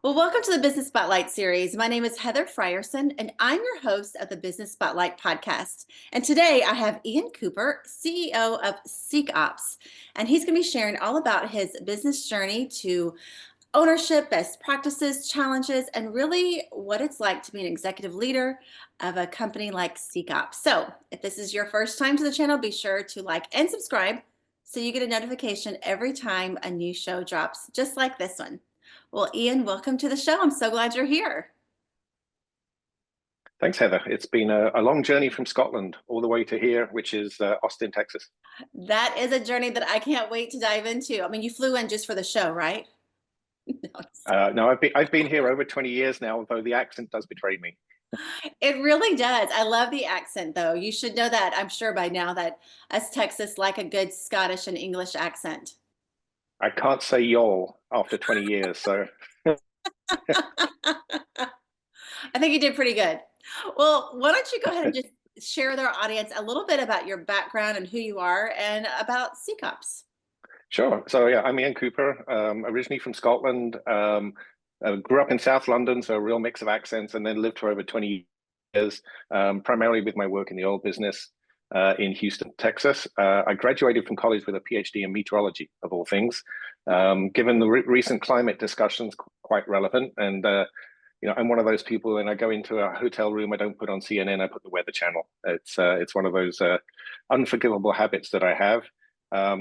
Well, welcome to the Business Spotlight series. My name is Heather Frierson, and I'm your host of the Business Spotlight podcast. And today I have Iain Cooper, CEO of SeekOps, and he's going to be sharing all about his business journey to ownership, best practices, challenges, and really what it's like to be an executive leader of a company like SeekOps. So, if this is your first time to the channel, be sure to like and subscribe so you get a notification every time a new show drops, just like this one. Well, Iain, welcome to the show. I'm so glad you're here. Thanks, Heather. It's been a long journey from Scotland all the way to here, which is Austin, Texas. That is a journey that I can't wait to dive into. I mean, you flew in just for the show, right? No, No, I've been here over 20 years now, though the accent does betray me. it really does. I love the accent, though. You should know that, I'm sure by now, that us Texas like a good Scottish and English accent. I can't say y'all after 20 years, so I think you did pretty good. Well, why don't you go ahead and just share with our audience a little bit about your background and who you are and about SeekOps. sure. So yeah, I'm Iain Cooper, originally from Scotland. Grew up in South London, so a real mix of accents, and then lived for over 20 years, primarily with my work in the oil business in Houston, Texas. I graduated from college with a PhD in meteorology, of all things. Given the recent climate discussions, quite relevant. And I'm one of those people, and I go into a hotel room, I don't put on CNN, I put the Weather Channel. It's one of those unforgivable habits that I have.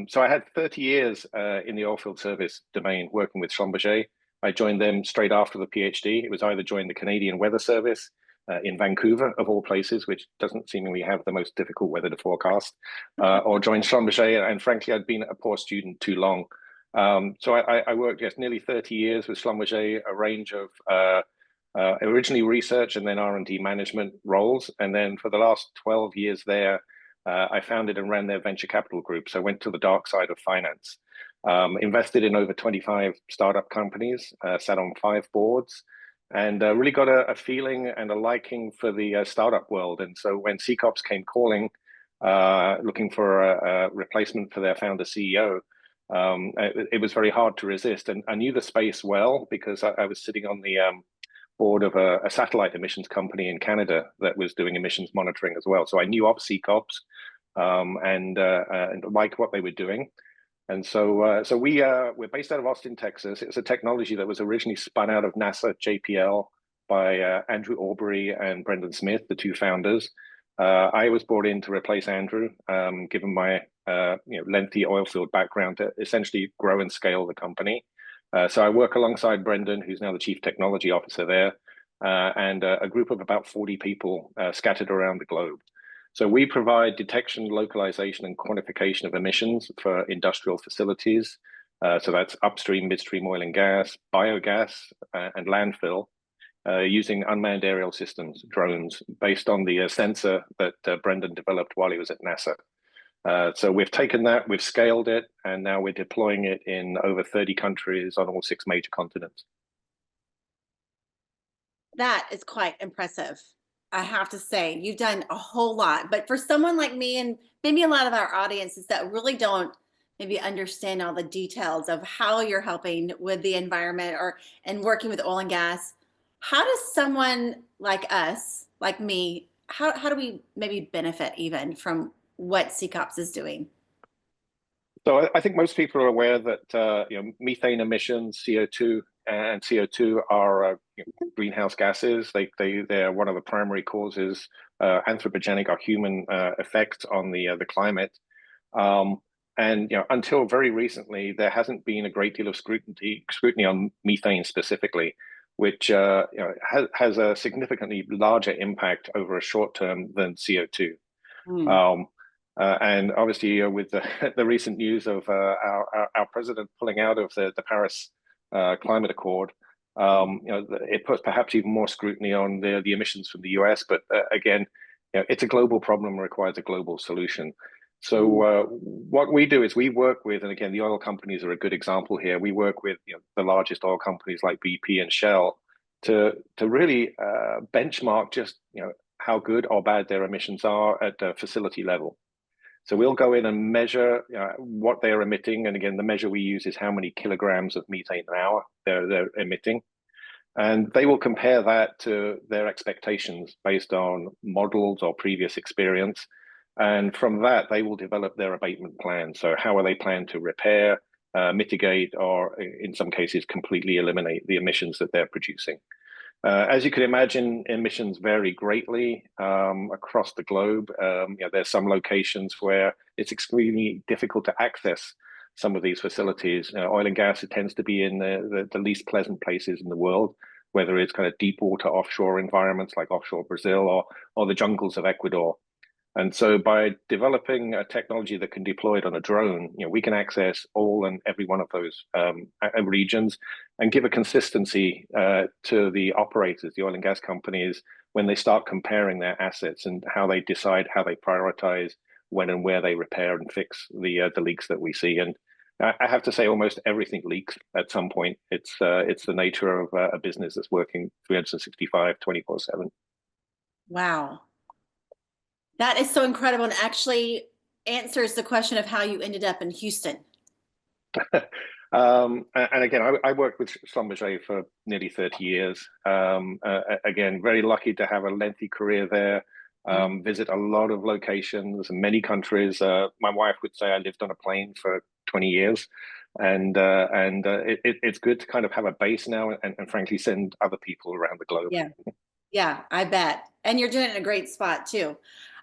So I had 30 years in the oilfield service domain working with Schlumberger. I joined them straight after the PhD. It was either join the Canadian Weather Service in Vancouver, of all places, which doesn't seemingly have the most difficult weather to forecast, or join Schlumberger. And frankly, I'd been a poor student too long. So I worked just nearly 30 years with Schlumberger, a range of originally research and then R&D management roles. And then for the last 12 years there, I founded and ran their venture capital group. So I went to the dark side of finance. Invested in over 25 startup companies, sat on 5 boards, and really got a feeling and a liking for the startup world. And so when SeekOps came calling, looking for a replacement for their founder CEO, it was very hard to resist. And I knew the space well because I was sitting on the board of a satellite emissions company in Canada that was doing emissions monitoring as well. So I knew of SeekOps and liked what they were doing. And so, we're based out of Austin, Texas. It's a technology that was originally spun out of NASA JPL by Andrew Aubrey and Brendan Smith, the 2 founders. I was brought in to replace Andrew, given my lengthy oil field background, to essentially grow and scale the company. So I work alongside Brendan, who's now the Chief Technology Officer there, and a group of about 40 people scattered around the globe. So we provide detection, localization, and quantification of emissions for industrial facilities. So that's upstream, midstream oil and gas, biogas, and landfill, using unmanned aerial systems, drones, based on the sensor that Brendan developed while he was at NASA. So we've taken that, we've scaled it, and now we're deploying it in over 30 countries on all 6 major continents. That is quite impressive. I have to say, you've done a whole lot. But for someone like me, and maybe a lot of our audiences that really don't maybe understand all the details of how you're helping with the environment or and working with oil and gas, how does someone like us, like me, how do we maybe benefit even from what SeekOps is doing? So I think most people are aware that methane emissions, CO2 are greenhouse gases. They're one of the primary causes, anthropogenic or human effects on the climate. And until very recently, there hasn't been a great deal of scrutiny on methane specifically, which has a significantly larger impact over a short term than CO2. Mm. And obviously, with the recent news of our president pulling out of the Paris Climate Accord, it puts perhaps even more scrutiny on the emissions from the US. But again, it's a global problem and requires a global solution. So what we do is we work with, and again, the oil companies are a good example here. We work with the largest oil companies like BP and Shell to really benchmark just how good or bad their emissions are at the facility level. So we'll go in and measure what they're emitting. And again, the measure we use is how many kilograms of methane an hour they're emitting. And they will compare that to their expectations based on models or previous experience. And from that, they will develop their abatement plan. So how are they planning to repair, mitigate, or in some cases, completely eliminate the emissions that they're producing? As you can imagine, emissions vary greatly across the globe. There's some locations where it's extremely difficult to access some of these facilities. Oil and gas, it tends to be in the least pleasant places in the world, whether it's kind of deep water offshore environments like offshore Brazil or the jungles of Ecuador. And so by developing a technology that can deploy it on a drone, we can access all and every one of those regions and give a consistency to the operators, the oil and gas companies, when they start comparing their assets and how they decide, how they prioritize when and where they repair and fix the leaks that we see. And I have to say, almost everything leaks at some point. It's the nature of a business that's working 365, 24/7. Wow. That is so incredible and actually answers the question of how you ended up in Houston. And again, I worked with Schlumberger for nearly 30 years. Again, very lucky to have a lengthy career there, visit a lot of locations, many countries. My wife would say I lived on a plane for 20 years. And it's good to kind of have a base now and frankly, send other people around the globe. Yeah. Yeah, I bet. And you're doing it in a great spot too.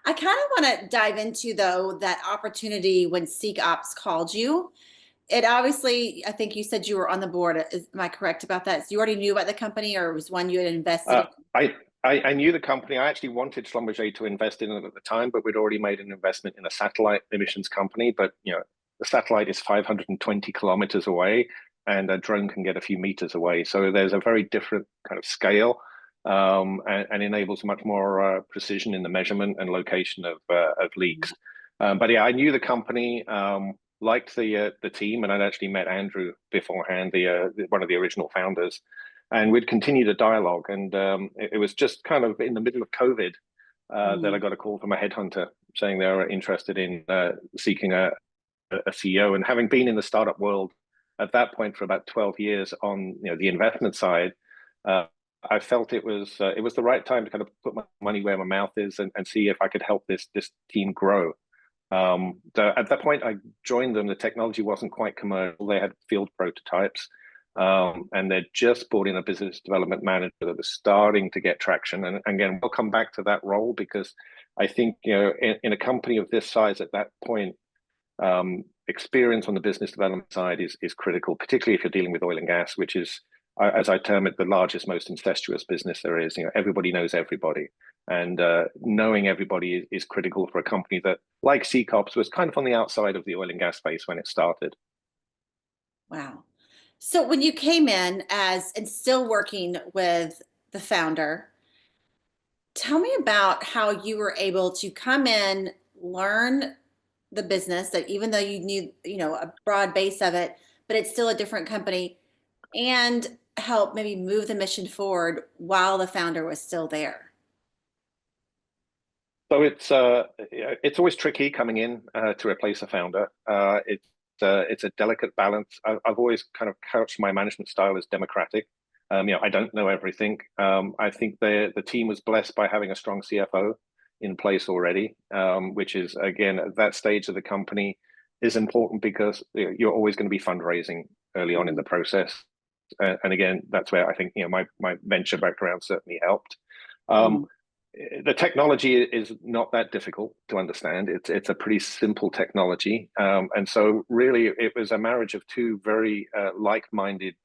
I kind of want to dive into though that opportunity when SeekOps called you. It obviously, I think you said you were on the board. Am I correct about that? So you already knew about the company, or it was one you had invested in? I knew the company. I actually wanted Schlumberger to invest in it at the time, but we'd already made an investment in a satellite emissions company. But the satellite is 520 kilometers away, and a drone can get a few meters away. So there's a very different kind of scale, and enables much more precision in the measurement and location of leaks. But yeah, I knew the company. Liked the team, and I'd actually met Andrew beforehand, one of the original founders, and we'd continued a dialogue. And it was just kind of in the middle of COVID that I got a call from a headhunter saying they were interested in seeking a CEO. And having been in the startup world at that point for about 12 years on the investment side, I felt it was the right time to kind of put my money where my mouth is and see if I could help this team grow. At that point, I joined them. The technology wasn't quite commercial. They had field prototypes, and they'd just brought in a business development manager that was starting to get traction. And again, we'll come back to that role because I think in a company of this size at that point, experience on the business development side is critical, particularly if you're dealing with oil and gas, which is, as I term it, the largest, most incestuous business there is. Everybody knows everybody. And knowing everybody is critical for a company that, like SeekOps, was kind of on the outside of the oil and gas space when it started. Wow. So when you came in and still working with the founder, tell me about how you were able to come in, learn the business that even though you knew, a broad base of it, but it's still a different company, and help maybe move the mission forward while the founder was still there. So it's always tricky coming in to replace a founder. It's a delicate balance. I've always kind of couched my management style as democratic. I don't know everything. I think the team was blessed by having a strong CFO in place already, which is, again, at that stage of the company is important because you're always going to be fundraising early on in the process. And again, that's where I think my venture background certainly helped. The technology is not that difficult to understand. It's a pretty simple technology, and so really it was a marriage of two very like-minded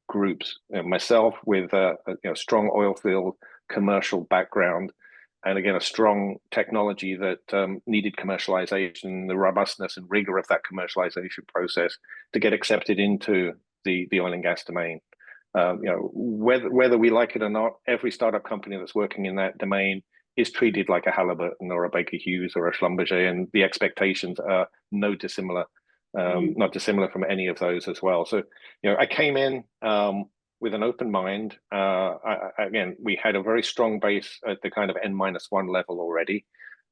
groups. Myself with a strong oil field commercial background, and again a strong technology that needed commercialization, the robustness and rigor of that commercialization process to get accepted into the oil and gas domain. Whether we like it or not, every startup company that's working in that domain is treated like a Halliburton or a Baker Hughes or a Schlumberger, and the expectations are not dissimilar from any of those as well. So, I came in with an open mind. Again, we had a very strong base at the kind of N-1 level already,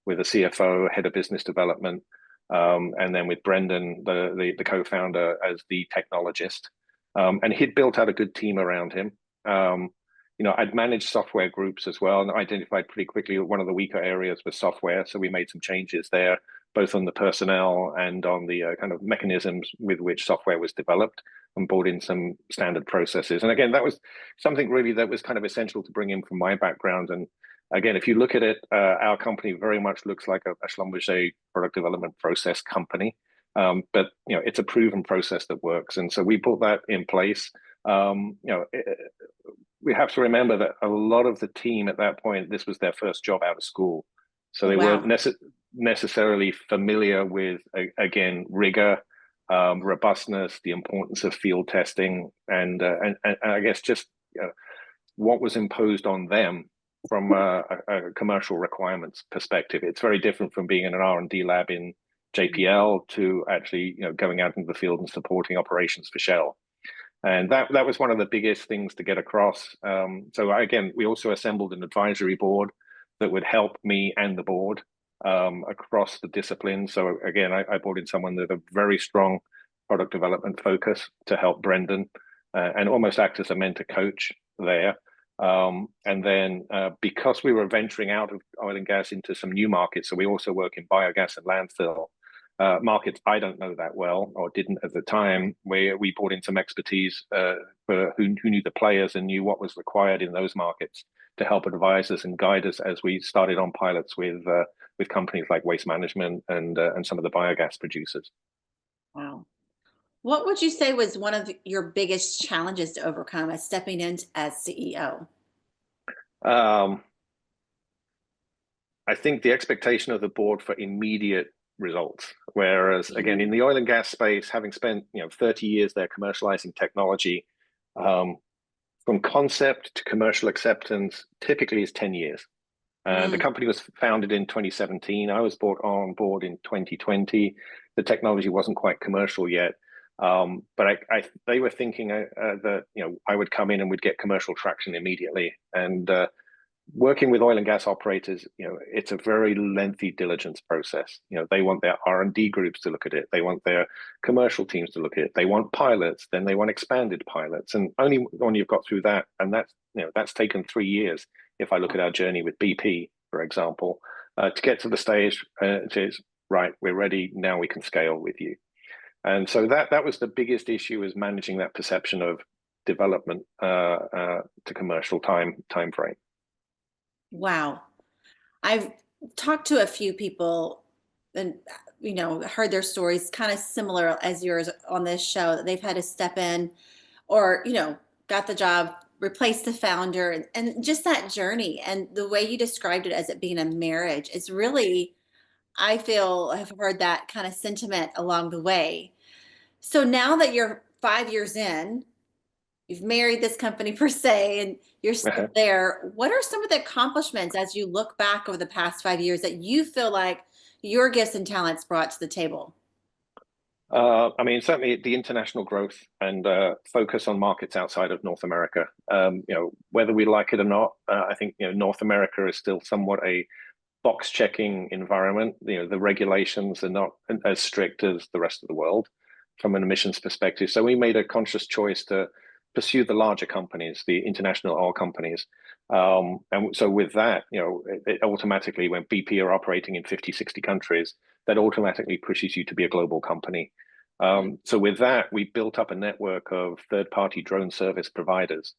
with a CFO, head of business development, and then with Brendan, the co-founder, as the technologist. And he'd built out a good team around him. I'd managed software groups as well and identified pretty quickly one of the weaker areas was software. So we made some changes there, both on the personnel and on the kind of mechanisms with which software was developed, and brought in some standard processes. And again, that was something really that was kind of essential to bring in from my background. And again, if you look at it, our company very much looks like a Schlumberger product development process company. But it's a proven process that works. And so we put that in place. We have to remember that a lot of the team at that point, this was their first job out of school. So they weren't necessarily familiar with, again, rigor, robustness, the importance of field testing, and I guess just what was imposed on them from a commercial requirements perspective. It's very different from being in an R&D lab in JPL to actually going out into the field and supporting operations for Shell. And that was one of the biggest things to get across. So again, we also assembled an advisory board that would help me and the board across the discipline. So again, I brought in someone with a very strong product development focus to help Brendan and almost act as a mentor coach there. And then because we were venturing out of oil and gas into some new markets, so we also work in biogas and landfill markets I don't know that well, or didn't at the time, where we brought in some expertise who knew the players and knew what was required in those markets to help advise us and guide us as we started on pilots with companies like Waste Management and some of the biogas producers. Wow. What would you say was one of your biggest challenges to overcome as stepping in as CEO? I think the expectation of the board for immediate results, whereas again in the oil and gas space, having spent 30 years there commercializing technology, from concept to commercial acceptance typically is 10 years. The company was founded in 2017. I was brought on board in 2020. The technology wasn't quite commercial yet, but they were thinking that I would come in and we'd get commercial traction immediately. And working with oil and gas operators, it's a very lengthy diligence process. They want their R&D groups to look at it. They want their commercial teams to look at it. They want pilots, then they want expanded pilots. And only when you've got through that, and that's taken 3 years. If I look at our journey with BP, for example, to get to the stage, it is right, we're ready, now we can scale with you. And so that was the biggest issue, is managing that perception of development to commercial time frame. Wow. I've talked to a few people and, heard their stories kind of similar as yours on this show, that they've had to step in or, got the job, replace the founder, and just that journey. And the way you described it as it being a marriage is really, I feel, I've heard that kind of sentiment along the way. So now that you're 5 years in, you've married this company per se, and you're still there. What are some of the accomplishments as you look back over the past 5 years that you feel like your gifts and talents brought to the table? Certainly the international growth and focus on markets outside of North America. Whether we like it or not, I think North America is still somewhat a box checking environment. The regulations are not as strict as the rest of the world from an emissions perspective. So we made a conscious choice to pursue the larger companies, the international oil companies. And so with that, it automatically, when BP are operating in 50, 60 countries, that automatically pushes you to be a global company. So with that, we built up a network of third-party drone service providers.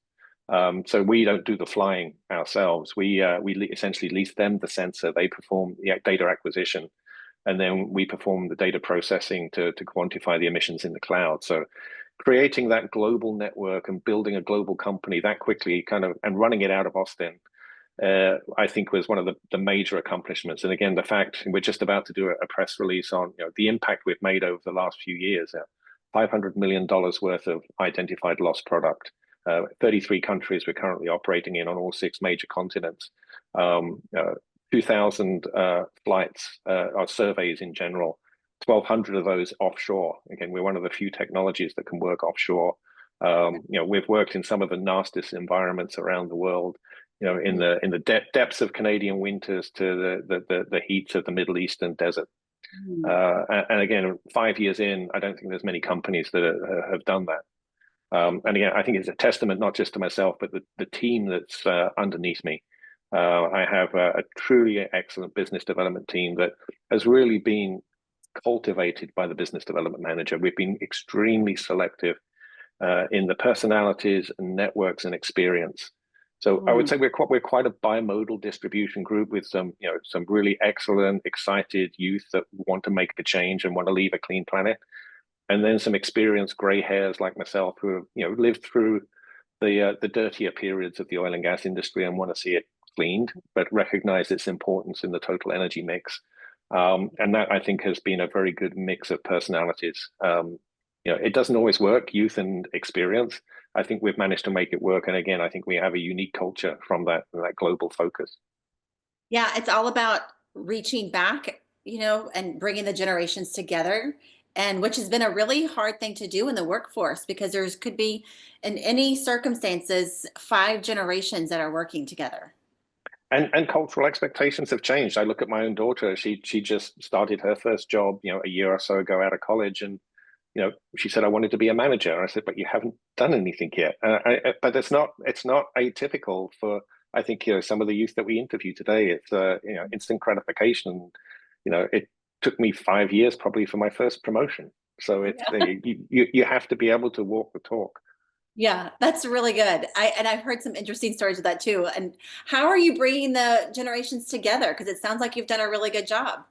So we don't do the flying ourselves. We essentially lease them the sensor. They perform the data acquisition, and then we perform the data processing to quantify the emissions in the cloud. So creating that global network and building a global company that quickly and running it out of Austin, I think was one of the major accomplishments. And again, the fact we're just about to do a press release on the impact we've made over the last few years, $500 million worth of identified lost product, 33 countries we're currently operating in on all 6 major continents, 2,000 flights or surveys in general, 1,200 of those offshore. Again, we're one of the few technologies that can work offshore. We've worked in some of the nastiest environments around the world, in the depths of Canadian winters to the heat of the Middle Eastern desert. And again, 5 years in, I don't think there's many companies that have done that. And again, I think it's a testament not just to myself, but the team that's underneath me. I have a truly excellent business development team that has really been cultivated by the business development manager. We've been extremely selective in the personalities and networks and experience. So I would say we're quite a bimodal distribution group with some really excellent, excited youth that want to make a change and want to leave a clean planet, and then some experienced gray hairs like myself who have lived through the dirtier periods of the oil and gas industry and want to see it cleaned, but recognize its importance in the total energy mix. And that I think has been a very good mix of personalities. It doesn't always work, youth and experience. I think we've managed to make it work. And again, I think we have a unique culture from that global focus. Yeah, it's all about reaching back, and bringing the generations together, and which has been a really hard thing to do in the workforce because there's could be in any circumstances 5 generations that are working together. And cultural expectations have changed. I look at my own daughter. She just started her first job, a year or so ago out of college, and she said, I wanted to be a manager. I said, but you haven't done anything yet. But it's not atypical for, I think, some of the youth that we interview today. It's instant gratification. It took me 5 years probably for my first promotion. So it's Yeah. you have to be able to walk the talk. Yeah, that's really good. I've heard some interesting stories of that too. And how are you bringing the generations together? Because it sounds like you've done a really good job.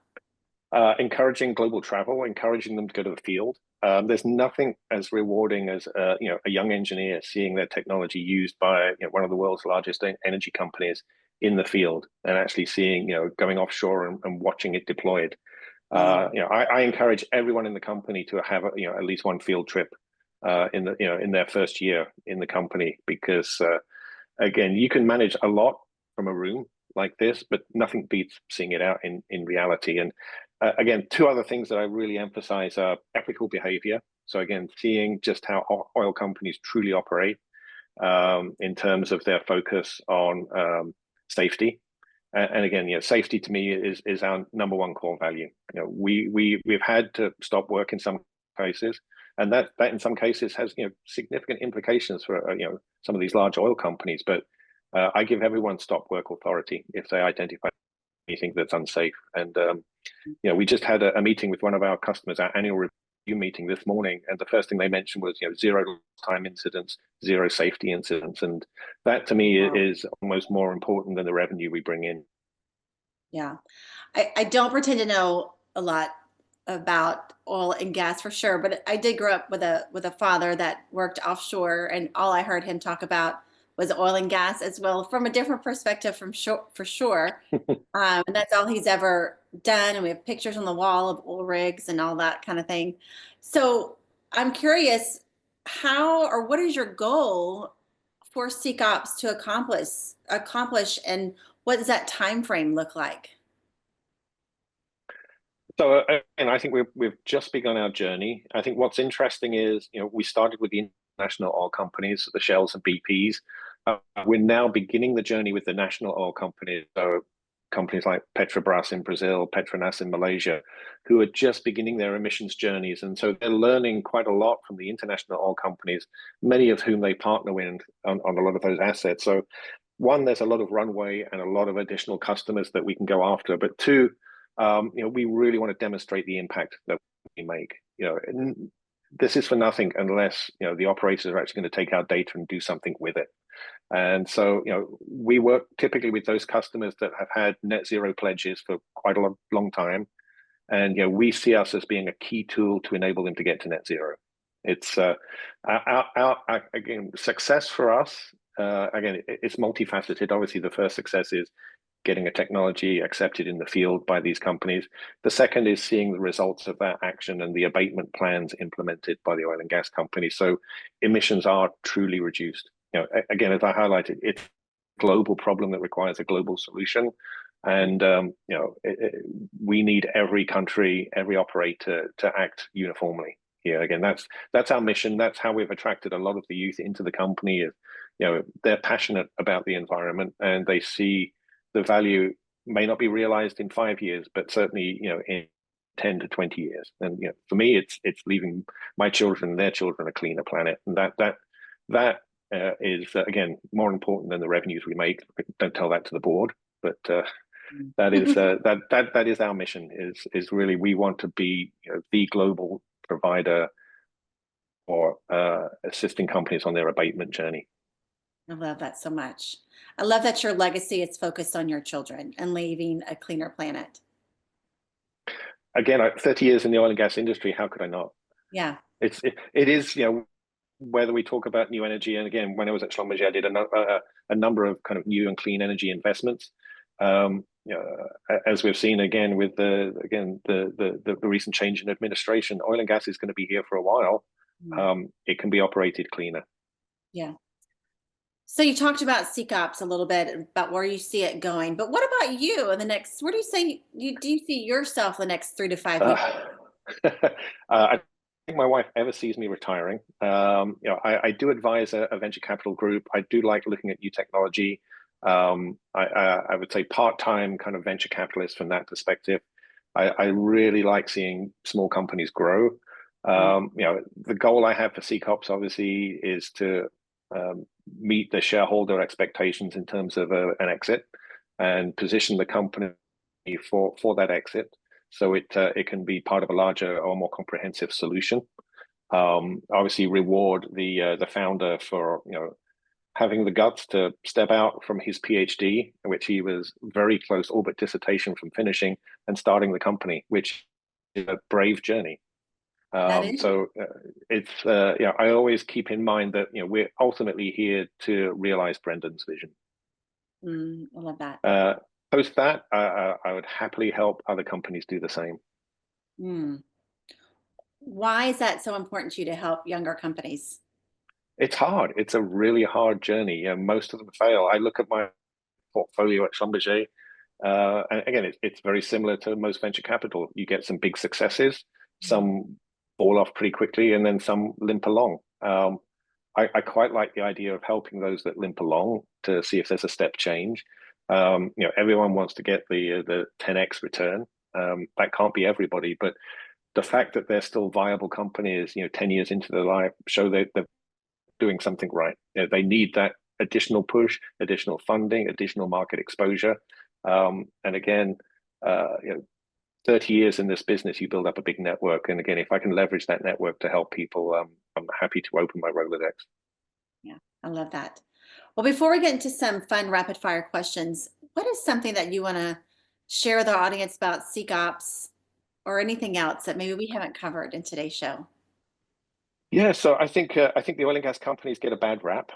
Encouraging global travel, encouraging them to go to the field. There's nothing as rewarding as a young engineer seeing their technology used by one of the world's largest energy companies in the field and actually seeing going offshore and watching it deployed. Mm. I encourage everyone in the company to have at least one field trip in their first year in the company because again you can manage a lot from a room like this, but nothing beats seeing it out in reality. And again, 2 other things that I really emphasize are ethical behavior. So again, seeing just how oil companies truly operate in terms of their focus on safety. And again, safety to me is our number one core value. We've had to stop work in some cases, and that in some cases has significant implications for some of these large oil companies. But I give everyone stop work authority if they identify anything that's unsafe. And we just had a meeting with one of our customers, our annual review meeting this morning, and the first thing they mentioned was 0 time incidents, 0 safety incidents, and that to me Wow. is almost more important than the revenue we bring in. Yeah. I don't pretend to know a lot about oil and gas for sure, but I did grow up with a father that worked offshore, and all I heard him talk about was oil and gas as well from a different perspective from shore, for sure. And that's all he's ever done. And we have pictures on the wall of oil rigs and all that kind of thing. So I'm curious, how or what is your goal for SeekOps to accomplish, and what does that time frame look like? So, and I think we've just begun our journey. I think what's interesting is, we started with the international oil companies, the Shells and BPs. We're now beginning the journey with the national oil companies. So, companies like Petrobras in Brazil, Petronas in Malaysia, who are just beginning their emissions journeys, and so they're learning quite a lot from the international oil companies, many of whom they partner with on a lot of those assets. So, one, there's a lot of runway and a lot of additional customers that we can go after. But two, we really want to demonstrate the impact that we make. This is for nothing unless the operators are actually going to take our data and do something with it. And so, we work typically with those customers that have had net zero pledges for quite a long time, and we see us as being a key tool to enable them to get to net zero. It's again, success for us. Again, it's multifaceted. Obviously, the first success is getting a technology accepted in the field by these companies. The second is seeing the results of that action and the abatement plans implemented by the oil and gas companies. So emissions are truly reduced. Again, as I highlighted, it's a global problem that requires a global solution. And we need every country, every operator to act uniformly. Again, that's our mission. That's how we've attracted a lot of the youth into the company. They're passionate about the environment, and they see the value may not be realized in 5 years, but certainly in 10 to 20 years. And for me, it's leaving my children and their children a cleaner planet, and that is again more important than the revenues we make. Don't tell that to the board, but that is that is our mission. Is really we want to be the global provider for assisting companies on their abatement journey. I love that so much. I love that your legacy is focused on your children and leaving a cleaner planet. Again, 30 years in the oil and gas industry, how could I not? Yeah. It is, whether we talk about new energy, and again, when I was at Schlumberger, I did a number of kind of new and clean energy investments. As we've seen again with the recent change in administration, oil and gas is going to be here for a while. It can be operated cleaner. Yeah. So you talked about SeekOps a little bit about where you see it going, but what about you in the next, where do you say do you see yourself the next 3 to 5 years? I think my wife ever sees me retiring. I do advise a venture capital group. I do like looking at new technology. I would say part-time kind of venture capitalist from that perspective. I really like seeing small companies grow. The goal I have for SeekOps obviously is to meet the shareholder expectations in terms of an exit and position the company for that exit, so it can be part of a larger or more comprehensive solution. Obviously, reward the founder for having the guts to step out from his Ph.D., which he was very close orbit dissertation from finishing, and starting the company, which is a brave journey. So it's I always keep in mind that we're ultimately here to realize Brendan's vision. I love that. Post that, I would happily help other companies do the same. Why is that so important to you to help younger companies? It's hard. It's a really hard journey. Most of them fail. I look at my portfolio at Schlumberger, and again, it's very similar to most venture capital. You get some big successes, some fall off pretty quickly, and then some limp along. I quite like the idea of helping those that limp along to see if there's a step change. Everyone wants to get the 10x return. That can't be everybody, but the fact that they're still viable companies, 10 years into their life, show that they're doing something right. They need that additional push, additional funding, additional market exposure. And again, 30 years in this business, you build up a big network. And again, if I can leverage that network to help people, I'm happy to open my Rolodex. Yeah, I love that. Well, before we get into some fun rapid fire questions, what is something that you want to share with our audience about SeekOps or anything else that maybe we haven't covered in today's show? Yeah, so I think the oil and gas companies get a bad rap.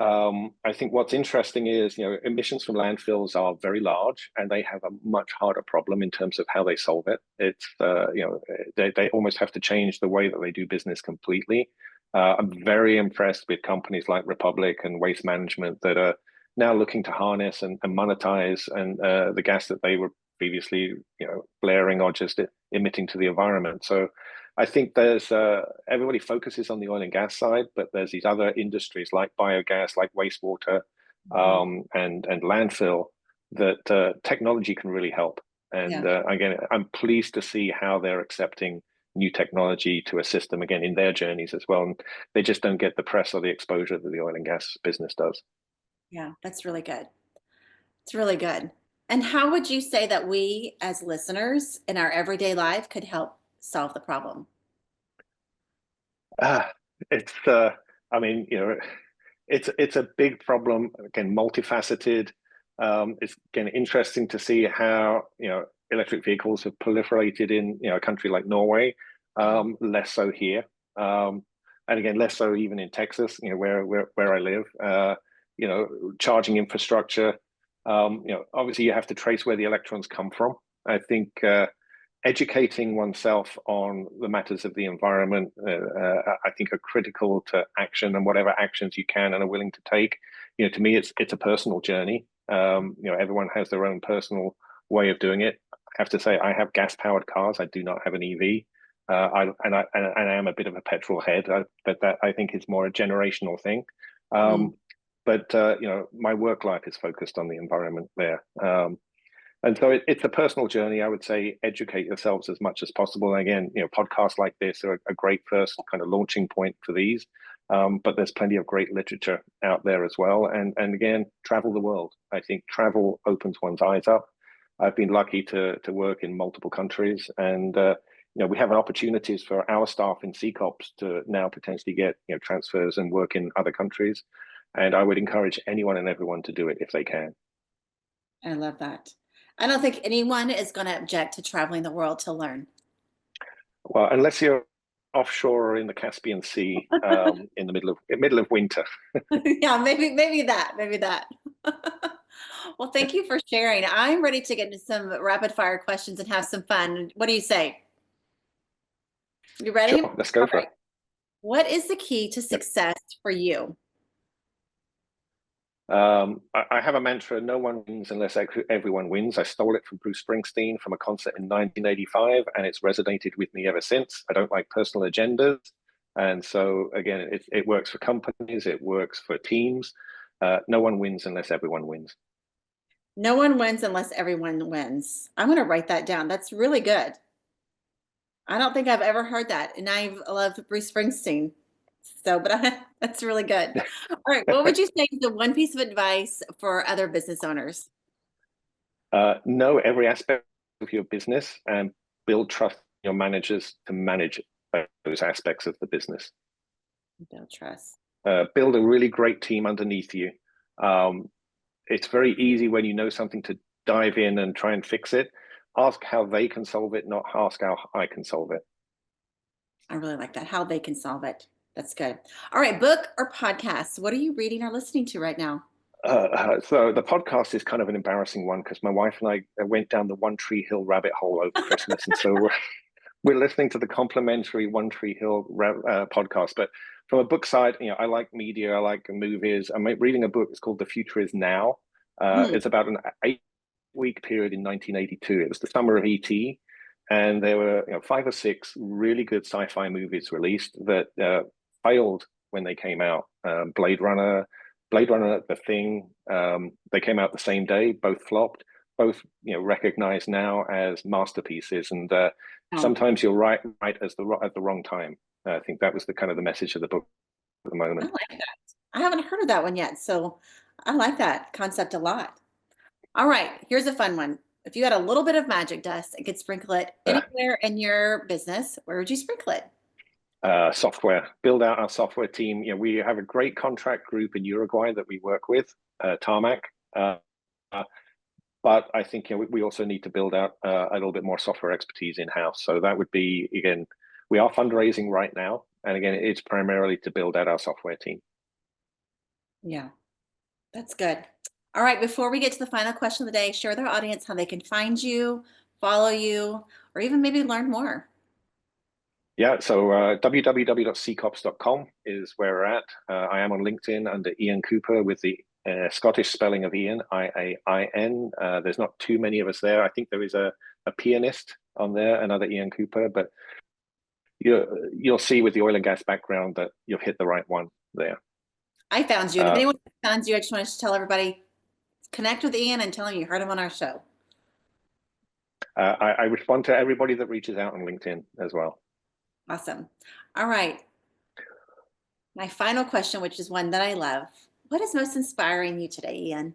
I think what's interesting is, emissions from landfills are very large, and they have a much harder problem in terms of how they solve it. It's, they almost have to change the way that they do business completely. I'm very impressed with companies like Republic and Waste Management that are now looking to harness and monetize the gas that they were previously, flaring or just emitting to the environment. So I think there's everybody focuses on the oil and gas side, but there's these other industries like biogas, like wastewater, and landfill that technology can really help. And again, I'm pleased to see how they're accepting new technology to assist them again in their journeys as well. And they just don't get the press or the exposure that the oil and gas business does. Yeah, that's really good. It's really good. And how would you say that we as listeners in our everyday life could help solve the problem? It's I mean, it's a big problem, again, multifaceted. It's again interesting to see how electric vehicles have proliferated in a country like Norway, less so here, and again less so even in Texas, where I live. Charging infrastructure. Obviously you have to trace where the electrons come from. I think educating oneself on the matters of the environment, I think, are critical to action, and whatever actions you can and are willing to take. To me, it's a personal journey. Everyone has their own personal way of doing it. I have to say, I have gas-powered cars. I do not have an EV. I am a bit of a petrol head, but that I think is more a generational thing. But my work life is focused on the environment there. And so it's a personal journey. I would say educate yourselves as much as possible. And again, podcasts like this are a great first kind of launching point for these. But there's plenty of great literature out there as well. And again, travel the world. I think travel opens one's eyes up. I've been lucky to work in multiple countries, and we have opportunities for our staff in SeekOps to now potentially get transfers and work in other countries. And I would encourage anyone and everyone to do it if they can. I love that. I don't think anyone is going to object to traveling the world to learn. Well, unless you're offshore or in the Caspian Sea in the middle of winter. Yeah, maybe that. Well, thank you for sharing. I'm ready to get into some rapid fire questions and have some fun. What do you say? You ready? Sure, let's go for it. What is the key to success for you? I have a mantra: no one wins unless everyone wins. I stole it from Bruce Springsteen from a concert in 1985, and it's resonated with me ever since. I don't like personal agendas. And so, again, it works for companies, it works for teams. No one wins unless everyone wins. No one wins unless everyone wins. I'm going to write that down. That's really good. I don't think I've ever heard that. And I've loved Bruce Springsteen. So, that's really good. All right. What would you say is the one piece of advice for other business owners? Know every aspect of your business and build trust in your managers to manage those aspects of the business. Build trust. Build a really great team underneath you. It's very easy when you know something to dive in and try and fix it. Ask how they can solve it, not ask how I can solve it. I really like that. How they can solve it. That's good. All right. Book or podcast? What are you reading or listening to right now? So the podcast is kind of an embarrassing one because my wife and I went down the One Tree Hill rabbit hole over Christmas. And so we're listening to the complimentary One Tree Hill podcast. But from a book side, I like media, I like movies. I'm reading a book. It's called The Future Is Now. It's about an 8-week period in 1982. It was the summer of ET. And there were 5 or 6 really good sci-fi movies released that failed when they came out. Blade Runner, The Thing, they came out the same day, both flopped, both recognized now as masterpieces. And sometimes you're right at the wrong time. I think that was the kind of the message of the book at the moment. I like that. I haven't heard of that one yet, so I like that concept a lot. All right, here's a fun one. If you had a little bit of magic dust and could sprinkle it anywhere in your business, where would you sprinkle it? Software. Build out our software team. We have a great contract group in Uruguay that we work with, Tarmac. But I think we also need to build out a little bit more software expertise in-house. So that would be, again, we are fundraising right now. And again, it's primarily to build out our software team. Yeah, that's good. All right, before we get to the final question of the day, share with our audience how they can find you, follow you, or even maybe learn more. Yeah, so www.seekops.com is where we're at. I am on LinkedIn under Iain Cooper with the Scottish spelling of Ian, Iain. There's not too many of us there. I think there is a pianist on there, another Iain Cooper, but you'll see with the oil and gas background that you've hit the right one there. I found you. And if anyone found you, I just wanted to tell everybody, connect with Ian and tell him you heard him on our show. I respond to everybody that reaches out on LinkedIn as well. Awesome. All right. My final question, which is one that I love. What is most inspiring you today, Ian?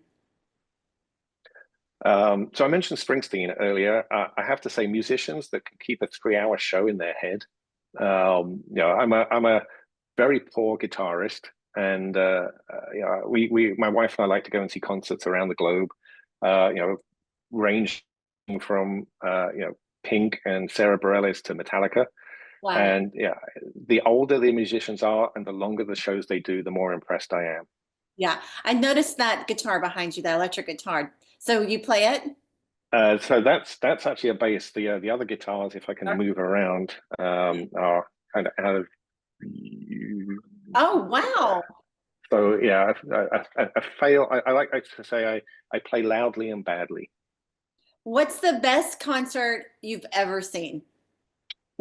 So I mentioned Springsteen earlier. I have to say, musicians that can keep a 3-hour show in their head. I'm a very poor guitarist, and my wife and I like to go and see concerts around the globe. Ranging from Pink and Sarah Bareilles to Metallica. Wow. And the older the musicians are and the longer the shows they do, the more impressed I am. Yeah, I noticed that guitar behind you, that electric guitar. So you play it? So that's actually a bass. The other guitars, if I can move around, are kind of out of. Oh wow! So yeah, I fail. I like to say I play loudly and badly. What's the best concert you've ever seen?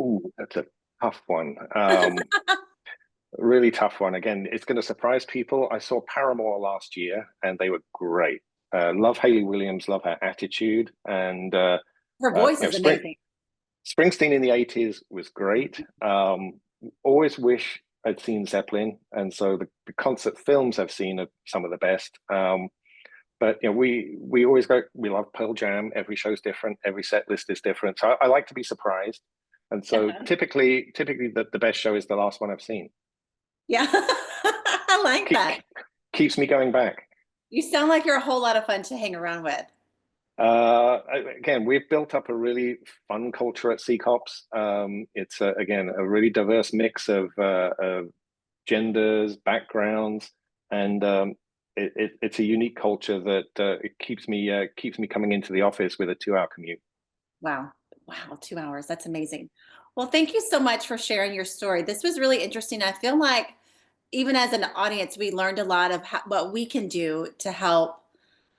Ooh, that's a tough one. Really tough one. Again, it's going to surprise people. I saw Paramore last year, and they were great. Love Hayley Williams, love her attitude, and her voice is amazing. Springsteen in the 80s was great. Always wish I'd seen Zeppelin, and so the concert films I've seen are some of the best. But we always go. We love Pearl Jam. Every show's different. Every set list is different. So I like to be surprised. And so Uh-huh. typically the best show is the last one I've seen. Yeah, I like Keep, that. keeps me going back. You sound like you're a whole lot of fun to hang around with. Again, we've built up a really fun culture at SeekOps. It's again a really diverse mix of genders, backgrounds, and it's a unique culture that it keeps me coming into the office with a 2 hour commute. Wow. Wow, 2 hours. That's amazing. Well, thank you so much for sharing your story. This was really interesting. I feel like even as an audience, we learned a lot of what we can do to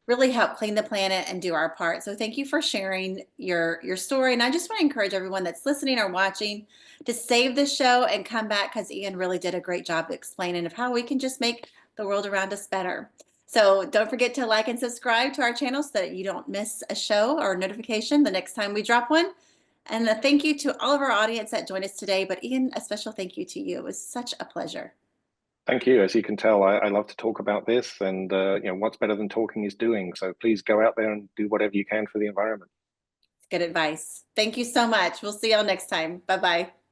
really help clean the planet and do our part. So thank you for sharing your story. And I just want to encourage everyone that's listening or watching to save the show and come back because Iain really did a great job explaining of how we can just make the world around us better. So don't forget to like and subscribe to our channel so that you don't miss a show or notification the next time we drop one. And a thank you to all of our audience that joined us today. But Iain, a special thank you to you. It was such a pleasure. Thank you. As you can tell, I love to talk about this, and what's better than talking is doing. So please go out there and do whatever you can for the environment. Good advice. Thank you so much. We'll see y'all next time. Bye-bye.